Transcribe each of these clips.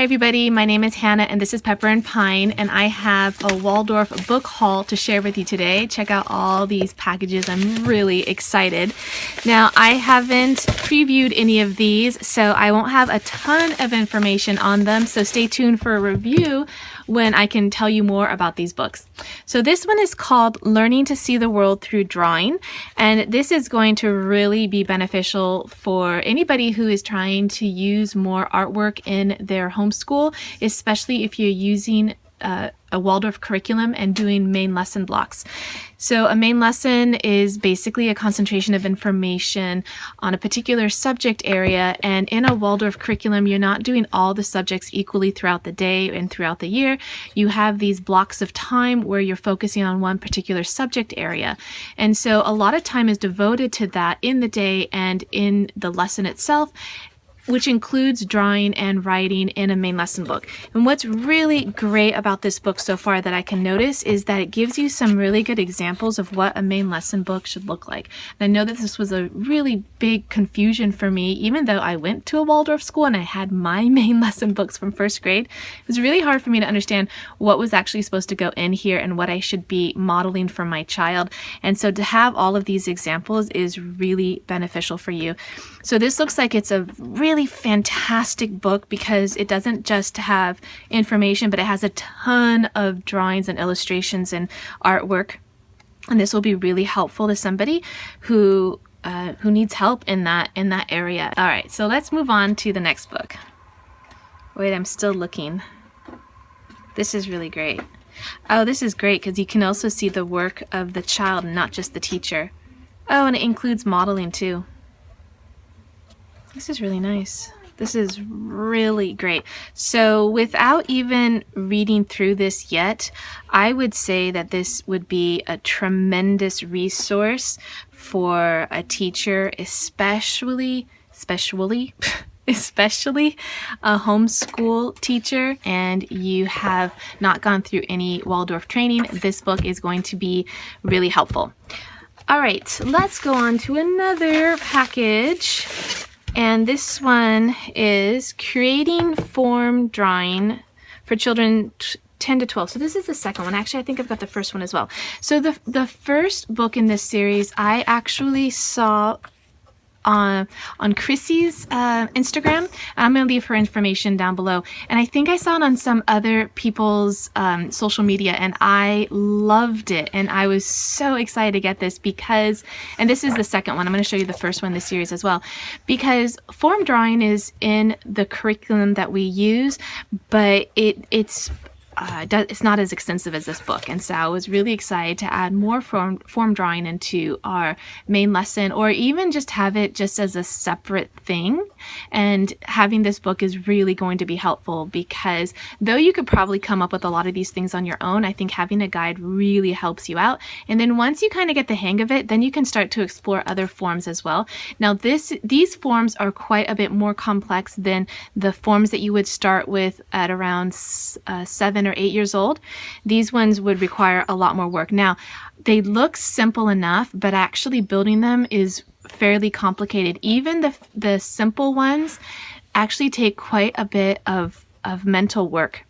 Hi everybody, my name is Hannah and this is Pepper and Pine, and I have a Waldorf book haul to share with you today. Check out all these packages, I'm really excited. Now I haven't previewed any of these, so I won't have a ton of information on them, so stay tuned for a review when I can tell you more about these books. So this one is called Learning to See the World Through Drawing, and this is going to really be beneficial for anybody who is trying to use more artwork in their homeschool, especially if you're using a Waldorf curriculum and doing main lesson blocks. So a main lesson is basically a concentration of information on a particular subject area, and in a Waldorf curriculum you're not doing all the subjects equally throughout the day and throughout the year. You have these blocks of time where you're focusing on one particular subject area, and so a lot of time is devoted to that in the day and in the lesson itself, which includes drawing and writing in a main lesson book. And what's really great about this book so far that I can notice is that it gives you some really good examples of what a main lesson book should look like. And I know that this was a really big confusion for me, even though I went to a Waldorf school and I had my main lesson books from first grade. It was really hard for me to understand what was actually supposed to go in here and what I should be modeling for my child. And so to have all of these examples is really beneficial for you. So this looks like it's a really fantastic book because it doesn't just have information, but it has a ton of drawings and illustrations and artwork. And this will be really helpful to somebody who needs help in that area. All right, so let's move on to the next book. Wait, I'm still looking. This is really great. Oh, this is great because you can also see the work of the child and not just the teacher. Oh, and it includes modeling too. This is really nice. This is really great. So without even reading through this yet, I would say that this would be a tremendous resource for a teacher, especially a homeschool teacher, and you have not gone through any Waldorf training. This book is going to be really helpful. All right, let's go on to another package. And this one is Creating Form Drawing for Children 10 to 12. So this is the second one. Actually, I think I've got the first one as well. So the first book in this series, I actually saw on Chrissy's Instagram. I'm going to leave her information down below. And I think I saw it on some other people's social media, and I loved it. And I was so excited to get this because, and this is the second one. I'm going to show you the first one in this series as well, because form drawing is in the curriculum that we use, but it's not as extensive as this book, and so I was really excited to add more form drawing into our main lesson, or even just have it just as a separate thing. And having this book is really going to be helpful because though you could probably come up with a lot of these things on your own, I think having a guide really helps you out. And then once you kind of get the hang of it, then you can start to explore other forms as well. Now these forms are quite a bit more complex than the forms that you would start with at around 7 or 8 years old. These ones would require a lot more work. Now, they look simple enough, but actually building them is fairly complicated. Even the simple ones actually take quite a bit of mental work.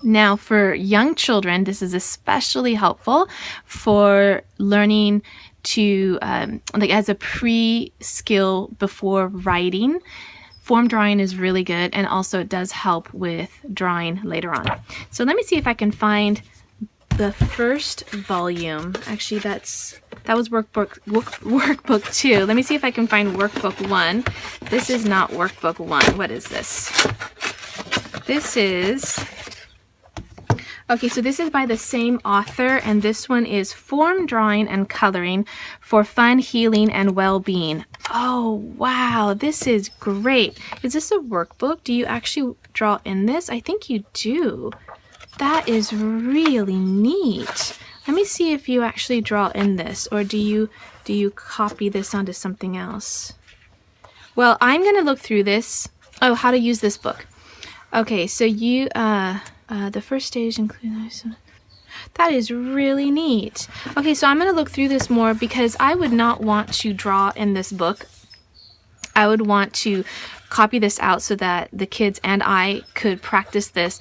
Now, for young children, this is especially helpful for learning to, like as a pre-skill before writing. Form drawing is really good, and also it does help with drawing later on. So let me see if I can find the first volume. Actually, that was workbook 2. Let me see if I can find workbook 1. This is not workbook 1. What is this? This is, okay, so this is by the same author, and this one is Form Drawing and Coloring for Fun, Healing, and Well-Being. Oh, wow, this is great. Is this a workbook? Do you actually draw in this? I think you do. That is really neat. Let me see if you actually draw in this, or do you copy this onto something else? Well, I'm going to look through this. Oh, how to use this book. Okay, so you, the first stage includes... That is really neat. Okay, so I'm going to look through this more because I would not want to draw in this book. I would want to copy this out so that the kids and I could practice this.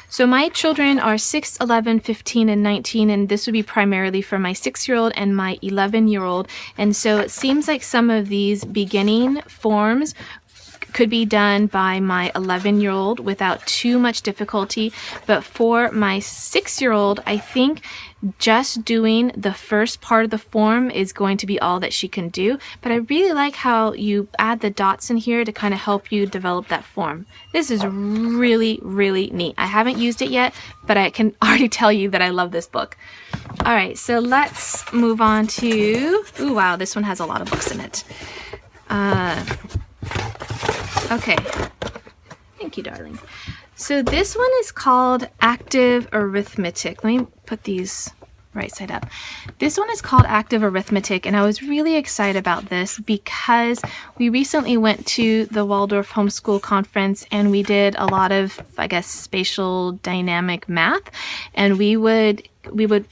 So my children are 6, 11, 15, and 19, and this would be primarily for my 6-year-old and my 11-year-old. And so it seems like some of these beginning forms could be done by my 11-year-old without too much difficulty. But for my 6-year-old, I think just doing the first part of the form is going to be all that she can do. But I really like how you add the dots in here to kind of help you develop that form. This is really, really neat. I haven't used it yet, but I can already tell you that I love this book. All right, so let's move on to, ooh, wow, this one has a lot of books in it. Okay, thank you, darling. So this one is called Active Arithmetic. Let me put these right side up. This one is called Active Arithmetic, and I was really excited about this because we recently went to the Waldorf Homeschool Conference and we did a lot of, I guess, spatial dynamic math, and we would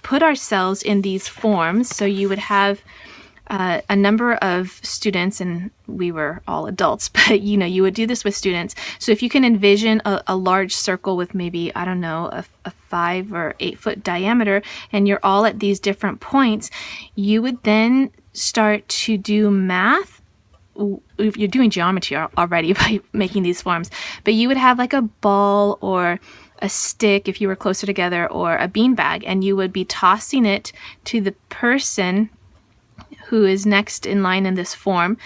put ourselves in these forms. So you would have a number of students, and we were all adults, but you would do this with students. So if you can envision a large circle with maybe, I don't know, a 5 or 8 foot diameter, and you're all at these different points, you would then start to do math. You're doing geometry already by making these forms, but you would have like a ball or a stick if you were closer together, or a beanbag, and you would be tossing it to the person who is next in line in this form,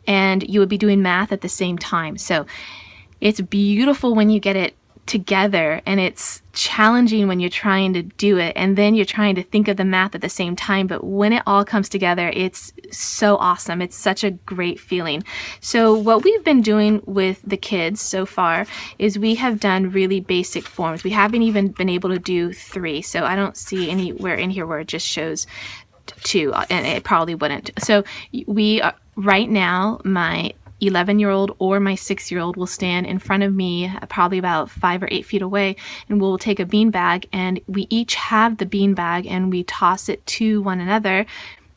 and you would be doing math at the same time. So it's beautiful when you get it together, and it's challenging when you're trying to do it, and then you're trying to think of the math at the same time. But when it all comes together, it's so awesome. It's such a great feeling. So what we've been doing with the kids so far is we have done really basic forms. We haven't even been able to do 3. So I don't see anywhere in here where it just shows 2, and it probably wouldn't. So we are, right now, my 11-year-old or my 6-year-old will stand in front of me, probably about 5 or 8 feet away, and we'll take a beanbag, and we each have the beanbag, and we toss it to one another.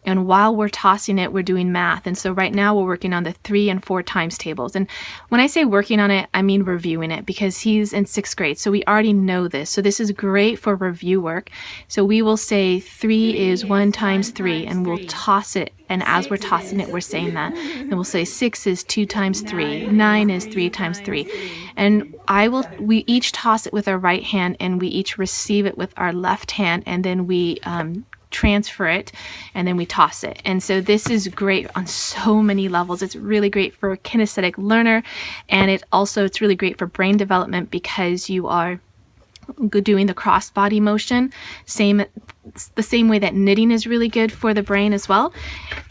And while we're tossing it, we're doing math. And so right now we're working on the 3 and 4 times tables. And when I say working on it, I mean reviewing it, because he's in 6th grade. So we already know this. So this is great for review work. So we will say 3 is 1 times 3, and we'll toss it. And as we're tossing it, we're saying that. And we'll say 6 is 2 times 3. 9 is 3 times 3. And we each toss it with our right hand, and we each receive it with our left hand, and then we transfer it, and then we toss it. And so this is great on so many levels. It's really great for a kinesthetic learner, and it's really great for brain development, because you are doing the cross body motion, the same way that knitting is really good for the brain as well.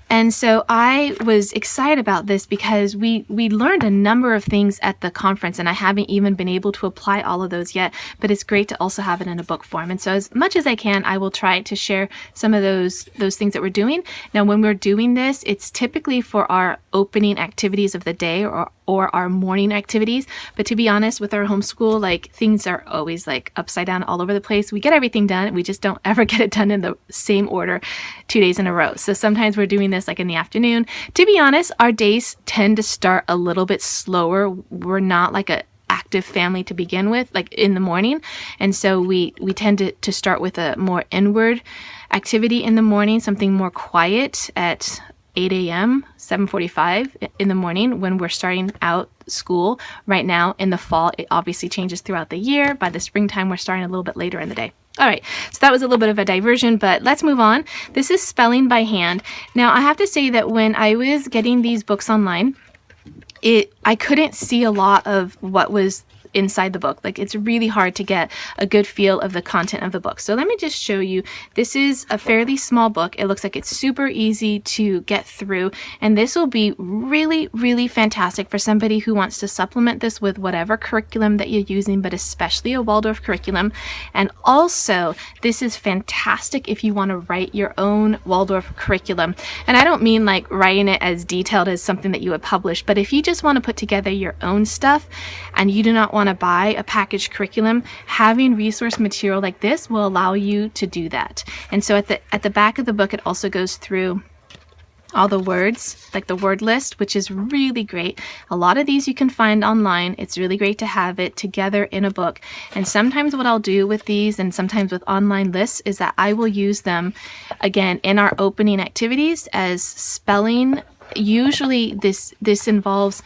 And so I was excited about this because we learned a number of things at the conference, and I haven't even been able to apply all of those yet, but it's great to also have it in a book form. And so as much as I can, I will try to share some of those things that we're doing. Now, when we're doing this, it's typically for our opening activities of the day or our morning activities. But to be honest, with our homeschool, like, things are always like upside down all over the place. We get everything done. We just don't ever get it done in the same order 2 days in a row. So sometimes we're doing this like in the afternoon. To be honest, our days tend to start a little bit slower. We're not like a active family to begin with, like in the morning. And so we tend to start with a more inward activity in the morning, something more quiet at 8 a.m., 7:45 in the morning when we're starting out school. Right now in the fall, it obviously changes throughout the year. By the springtime, we're starting a little bit later in the day. All right, so that was a little bit of a diversion, but let's move on. This is spelling by hand. Now, I have to say that when I was getting these books online, I couldn't see a lot of what was inside the book. Like, it's really hard to get a good feel of the content of the book. So let me just show you. This is a fairly small book. It looks like it's super easy to get through, and this will be really, really fantastic for somebody who wants to supplement this with whatever curriculum that you're using, but especially a Waldorf curriculum. And also, this is fantastic if you want to write your own Waldorf curriculum. And I don't mean like writing it as detailed as something that you would publish, but if you just want to put together your own stuff and you do not want to buy a packaged curriculum, having resource material like this will allow you to do that. And so at the back of the book, it also goes through all the words, like the word list, which is really great. A lot of these you can find online. It's really great to have it together in a book. And sometimes what I'll do with these, and sometimes with online lists, is that I will use them again in our opening activities as spelling. Usually this involves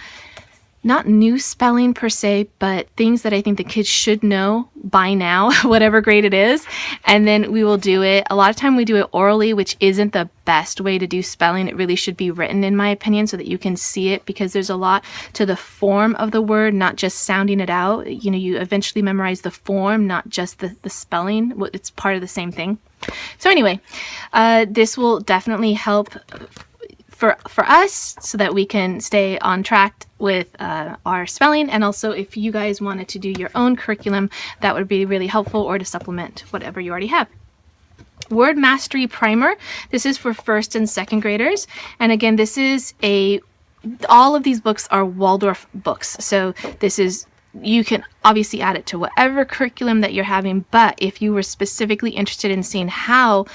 not new spelling per se, but things that I think the kids should know by now, whatever grade it is. And then we will do it. A lot of time we do it orally, which isn't the best way to do spelling. It really should be written, in my opinion, so that you can see it, because there's a lot to the form of the word, not just sounding it out. You know, you eventually memorize the form, not just the spelling. It's part of the same thing. So anyway, this will definitely help for us, so that we can stay on track with our spelling. And also, if you guys wanted to do your own curriculum, that would be really helpful, or to supplement whatever you already have. Word Mastery Primer. This is for first and second graders. And again, this is all of these books are Waldorf books. So this is, you can obviously add it to whatever curriculum that you're having, but if you were specifically interested in seeing how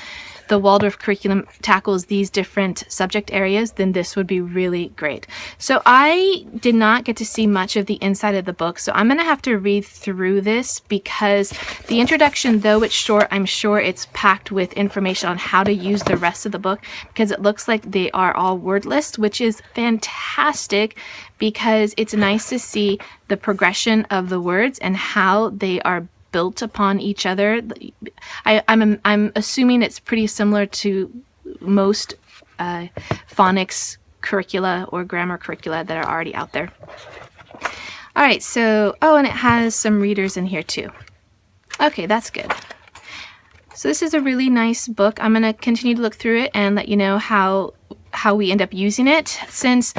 the Waldorf curriculum tackles these different subject areas, then this would be really great. So I did not get to see much of the inside of the book, so I'm going to have to read through this, because the introduction, though it's short, I'm sure it's packed with information on how to use the rest of the book, because it looks like they are all word lists, which is fantastic, because it's nice to see the progression of the words and how they are built upon each other. I'm assuming it's pretty similar to most phonics curricula or grammar curricula that are already out there. All right, so, oh, and it has some readers in here too. Okay, that's good. So this is a really nice book. I'm going to continue to look through it and let you know how we end up using it, since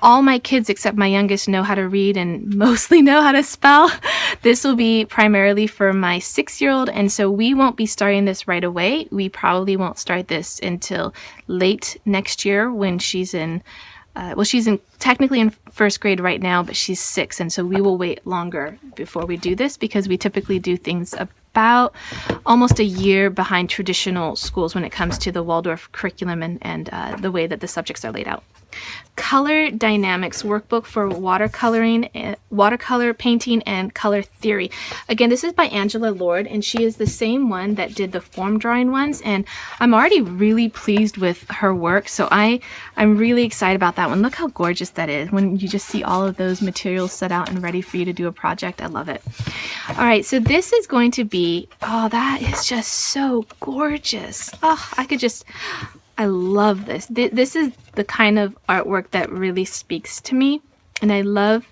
all my kids except my youngest know how to read and mostly know how to spell. This will be primarily for my 6-year-old, and so we won't be starting this right away. We probably won't start this until late next year, when she's in technically in first grade right now, but she's 6, and so we will wait longer before we do this, because we typically do things about almost a year behind traditional schools when it comes to the Waldorf curriculum and the way that the subjects are laid out. Color Dynamics Workbook for watercolor painting and color theory. Again, this is by Angela Lord, and she is the same one that did the form drawing ones, and I'm already really pleased with her work, so I'm really excited about that one. Look how gorgeous that is when you just see all of those materials set out and ready for you to do a project. I love it. All right, so this is going to be, oh, that is just so gorgeous. Oh, I love this. This is the kind of artwork that really speaks to me, and I love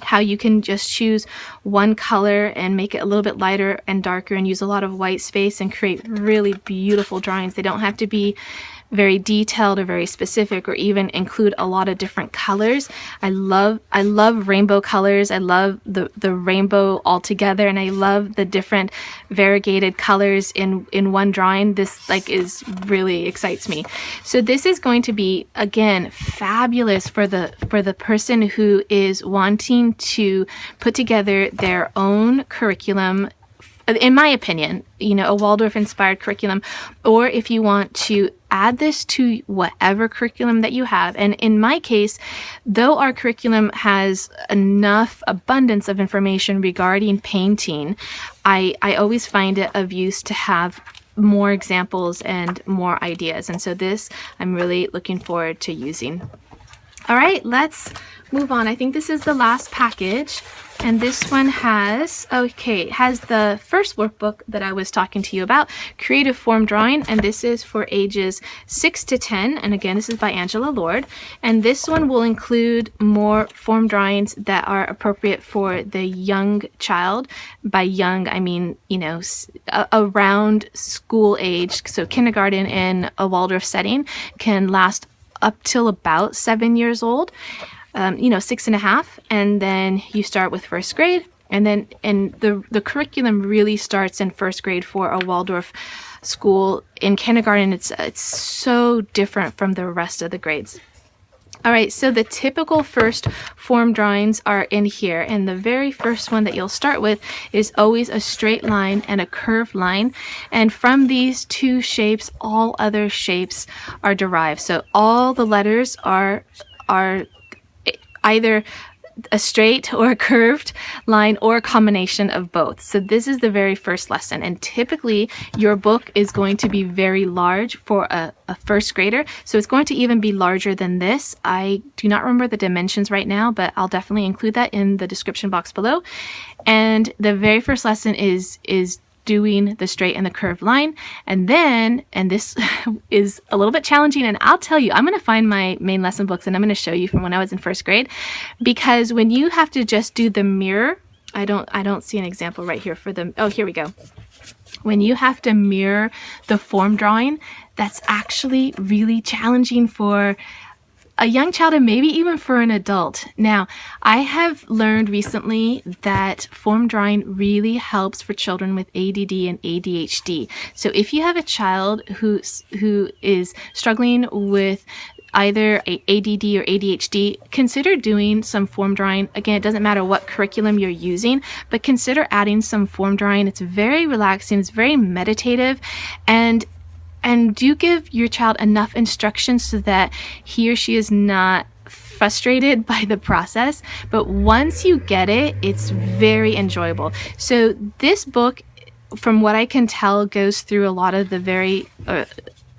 how you can just choose one color and make it a little bit lighter and darker and use a lot of white space and create really beautiful drawings. They don't have to be very detailed or very specific, or even include a lot of different colors. I love rainbow colors. I love the rainbow altogether, and I love the different variegated colors in one drawing. This is really excites me. So this is going to be, again, fabulous for the person who is wanting to put together their own curriculum, in my opinion, a Waldorf inspired curriculum, or if you want to add this to whatever curriculum that you have. And in my case, though our curriculum has enough abundance of information regarding painting, I always find it of use to have more examples and more ideas. And so this I'm really looking forward to using. All right, let's move on. I think this is the last package, and this one has the first workbook that I was talking to you about, Creative Form Drawing, and this is for ages 6 to 10, and again, this is by Angela Lord, and this one will include more form drawings that are appropriate for the young child. By young, I mean, around school age, so kindergarten in a Waldorf setting can last up till about 7 years old, 6.5, and then you start with first grade, and the curriculum really starts in first grade for a Waldorf school. In kindergarten, it's so different from the rest of the grades. All right, so the typical first form drawings are in here, and the very first one that you'll start with is always a straight line and a curved line, and from these two shapes all other shapes are derived. So all the letters are either a straight or a curved line or a combination of both. So this is the very first lesson, and typically your book is going to be very large for a first grader, so it's going to even be larger than this. I do not remember the dimensions right now, but I'll definitely include that in the description box below. And the very first lesson is doing the straight and the curved line, and this is a little bit challenging, and I'll tell you, I'm going to find my main lesson books and I'm going to show you from when I was in first grade, because when you have to just do the mirror, I don't see an example right here for them. Oh, here we go. When you have to mirror the form drawing, that's actually really challenging for a young child and maybe even for an adult. Now, I have learned recently that form drawing really helps for children with ADD and ADHD. So if you have a child who is struggling with either ADD or ADHD, consider doing some form drawing. Again, it doesn't matter what curriculum you're using, but consider adding some form drawing. It's very relaxing, it's very meditative, and do give your child enough instructions so that he or she is not frustrated by the process. But once you get it, it's very enjoyable. So this book, from what I can tell, goes through a lot of the very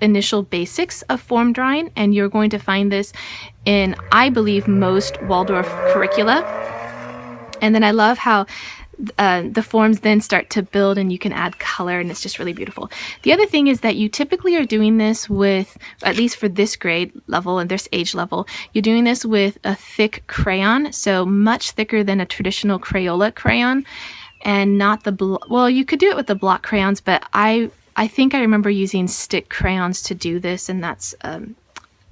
initial basics of form drawing, and you're going to find this in, I believe, most Waldorf curricula. And then I love how the forms then start to build and you can add color, and it's just really beautiful. The other thing is that you typically are doing this with, at least for this grade level and this age level, you're doing this with a thick crayon, so much thicker than a traditional Crayola crayon, and not the, well, you could do it with the block crayons, but I think I remember using stick crayons to do this, and that's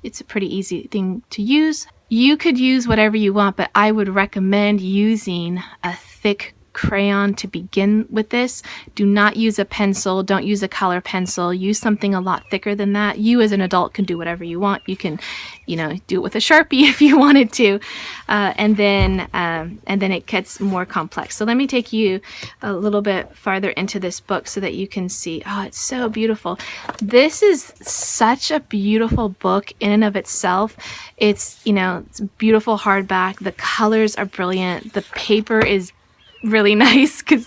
it's a pretty easy thing to use. You could use whatever you want, but I would recommend using a thick crayon to begin with this. Do not use a pencil. Don't use a color pencil. Use something a lot thicker than that. You as an adult can do whatever you want. You can, do it with a Sharpie if you wanted to, and then it gets more complex. So let me take you a little bit farther into this book so that you can see. Oh, it's so beautiful. This is such a beautiful book in and of itself. It's it's beautiful hardback. The colors are brilliant. The paper is really nice because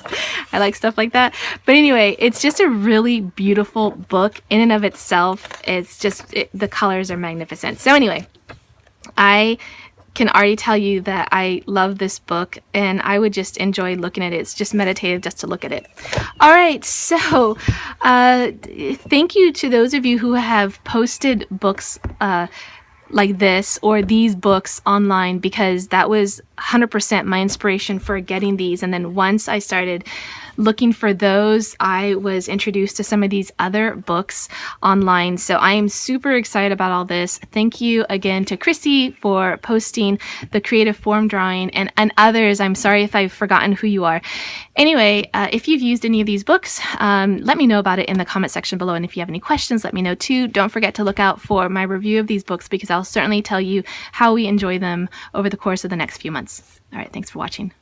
I like stuff like that. But anyway, it's just a really beautiful book in and of itself. It's just, the colors are magnificent. So anyway, I can already tell you that I love this book and I would just enjoy looking at it. It's just meditative just to look at it. All right, so thank you to those of you who have posted books like this or these books online, because that was 100% my inspiration for getting these. And then once I started looking for those, I was introduced to some of these other books online. So I am super excited about all this. Thank you again to Chrissy for posting the creative form drawing, and others. I'm sorry if I've forgotten who you are. Anyway, if you've used any of these books, let me know about it in the comment section below. And if you have any questions, let me know too. Don't forget to look out for my review of these books, because I'll certainly tell you how we enjoy them over the course of the next few months. All right, thanks for watching.